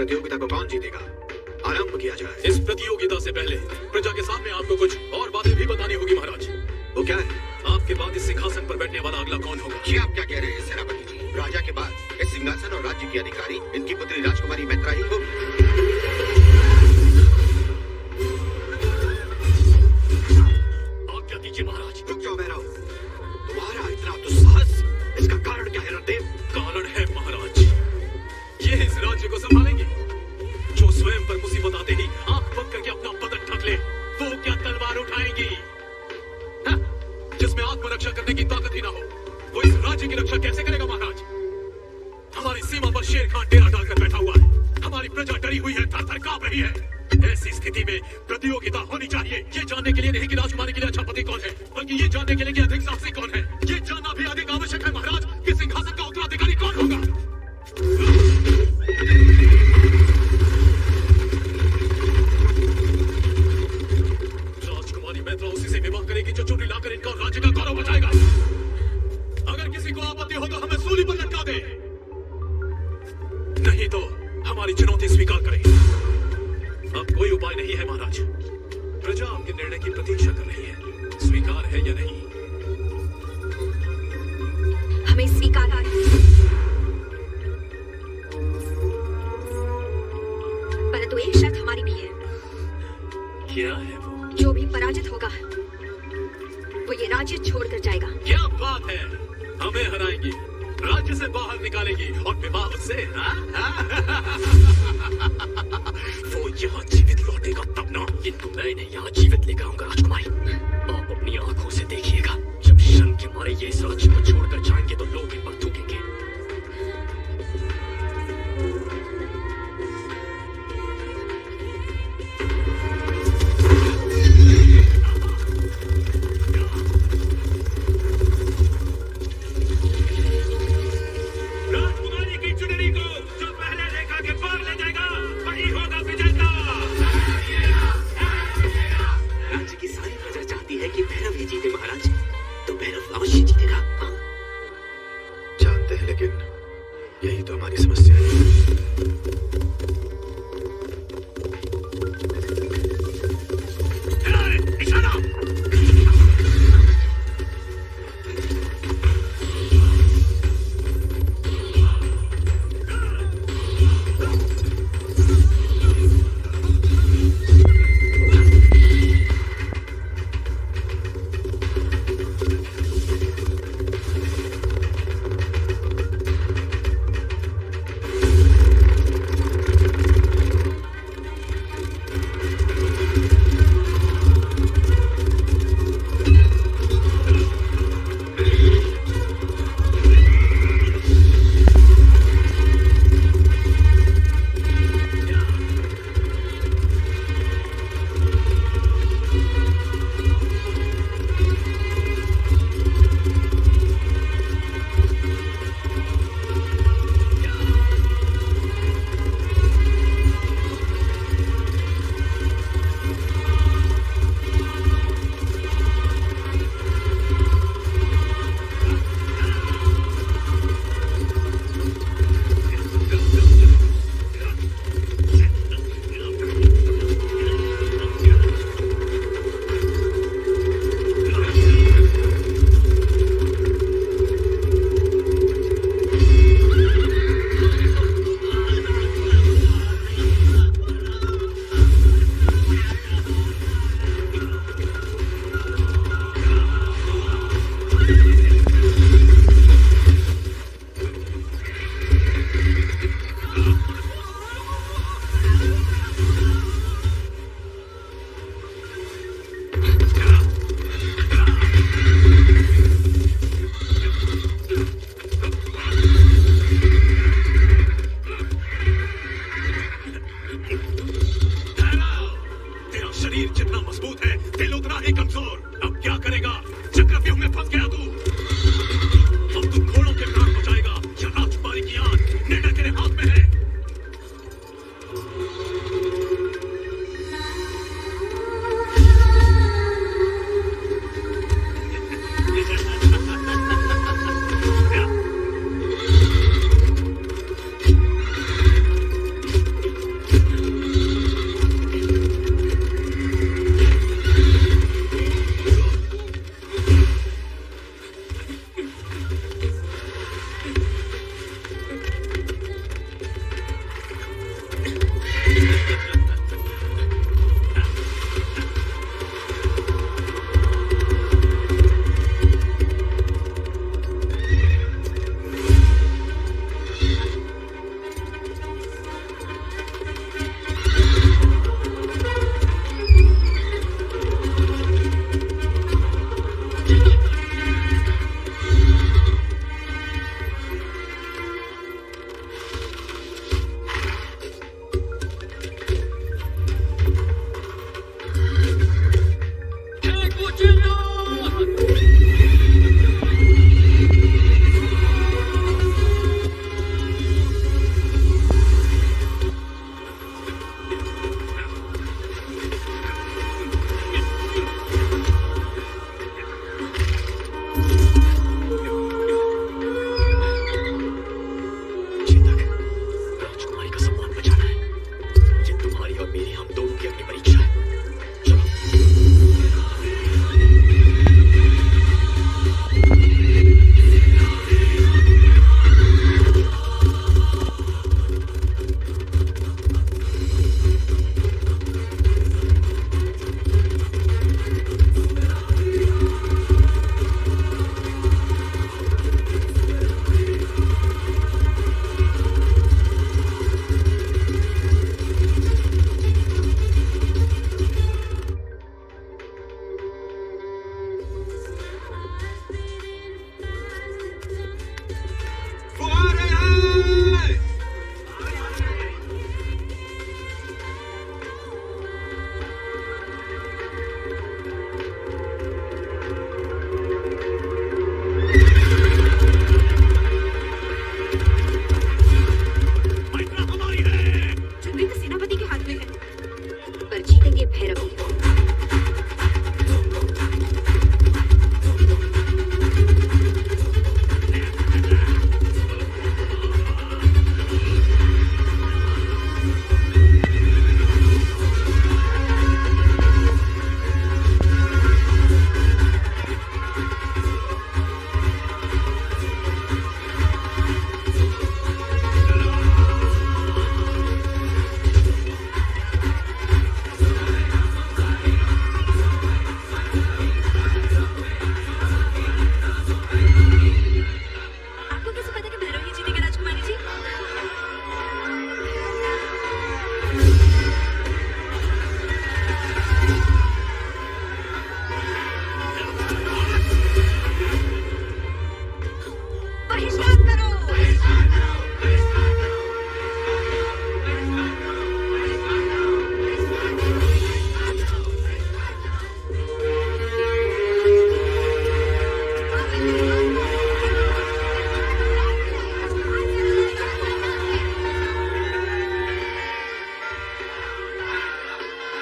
प्रतियोगिता को कौन जीतेगा? आरंभ किया जाए। इस प्रतियोगिता से पहले प्रजा के सामने आपको कुछ और बातें भी बतानी होगी महाराज। वो क्या है? आपके बाद इस सिंहासन पर बैठने वाला अगला कौन होगा? जी आप क्या कह रहे हैं सेनापति जी? राजा के बाद इस सिंहासन और राज्य की अधिकारी इनकी पुत्री राजकुमारी मैत्रा ही होगी। आज्ञा दीजिए महाराज। रुक जाओ भैरव, तुम्हारा इतना दुस्साहस, इसका कारण क्या है रणदेव? कारण है महाराज, ये इस राज्य को संभालेंगे। जो स्वयं पर मुसीबत आते ही आंख बंद करके अपना बदन ढक ले, वो क्या तलवार उठाएंगी? हाँ, जिसमें आत्मरक्षा करने की ताकत ही ना हो, वो इस राज्य की रक्षा कैसे करेगा महाराज? हमारी सीमा पर शेर खान डेरा डालकर बैठा हुआ है, हमारी प्रजा डरी हुई है, थर थर कांप रही है। ऐसी स्थिति में प्रतियोगिता होनी चाहिए, ये जानने के लिए नहीं कि राजकुमारी के लिए अच्छा पति कौन है, बल्कि ये जानने के लिए कि अधिक साहसी कौन है। ये जानना भी अधिक आवश्यक है महाराज कि सिंहासन का उत्तराधिकारी कौन होगा। राजकुमारी मैत्रा उसी से विवाह करेगी जो चोटी लाकर इनका और राज्य का गौरव बचाएगा। अगर किसी को आपत्ति हो तो हमें सूली पर लटका दे, नहीं तो हमारी चुनौती स्वीकार करें। अब कोई उपाय नहीं है महाराज, प्रजा आपके निर्णय की प्रतीक्षा कर रही है। स्वीकार है या नहीं? हमें स्वीकार है, परंतु एक शर्त हमारी भी है। क्या है वो? जो भी पराजित होगा वो ये राज्य छोड़कर जाएगा। क्या बात है, हमें हराएंगी, राज्य से बाहर निकालेगी और विवाह उससे? वो यहाँ जीवित लौटेगा तब ना। इनको मैं इन्हें यहाँ जीवित लेकर आऊंगा राजकुमारी। आप अपनी आंखों से देखिएगा, जब शर्म के मारे ये इस राज्य को छोड़कर जाएंगे तो लोग इन पर थूकेंगे। यही तो हमारी समस्या है।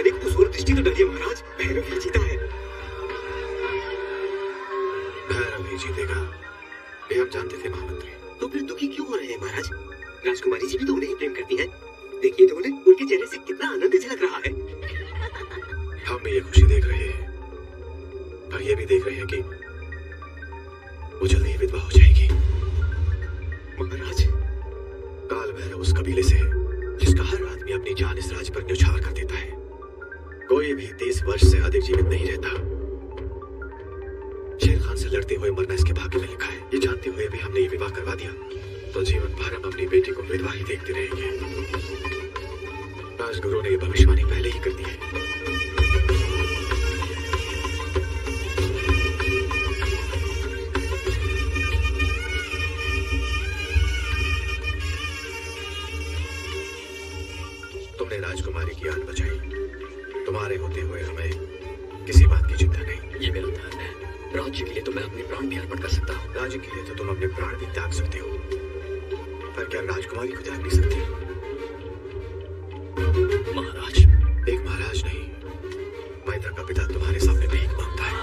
तनिक उस ओर दृष्टि तो डालिए महाराज, भैरव ही जीता है। भैरव ही जीतेगा, ये हम जानते थे महामंत्री। तो फिर दुखी क्यों हो रहे हैं महाराज? राजकुमारी जी भी तो उन्हें ही प्रेम करती है। देखिए तो उन्हें, उनके चेहरे से कितना आनंद झलक रहा है। हम भी ये खुशी देख रहे हैं, पर ये भी देख रहे हैं कि वो जल्दी ही विधवा हो जाएगी। महाराज, काल भैरव उस कबीले से है जिसका हर आदमी अपनी जान इस राज पर न्यौछावर कर देता है। कोई भी 30 वर्ष से अधिक जीवित नहीं रहता। शेर खान से लड़ते हुए मरना इसके भाग्य में लिखा है। ये जानते हुए भी हमने ये विवाह करवा दिया तो जीवन भर हम अपनी बेटी को विधवा ही देखते रहेंगे। राजगुरु ने ये भविष्यवाणी पहले ही कर दी है। तुमने राजकुमारी की जान बचाई, तुम्हारे होते हुए हमें किसी बात की चिंता नहीं। ये मेरा धर्म है। राज्य के लिए तो मैं अपने प्राण भी अर्पण कर सकता हूँ। राज्य के लिए तो तुम अपने प्राण भी त्याग सकते हो, पर क्या राजकुमारी को त्याग नहीं सकती? महाराज, एक महाराज नहीं, मैत्रा का पिता तुम्हारे सामने भीख मांगता है।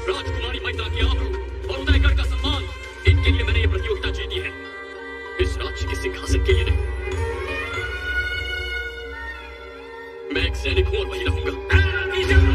राजकुमारी मैत्रा की आबरू और उदयगढ़ का सम्मान, इनके लिए मैंने ये प्रतियोगिता जीती है, इस राज्य के सिंहासन के लिए नहीं। मैं एक सैनिक हूं और वही रहूंगा।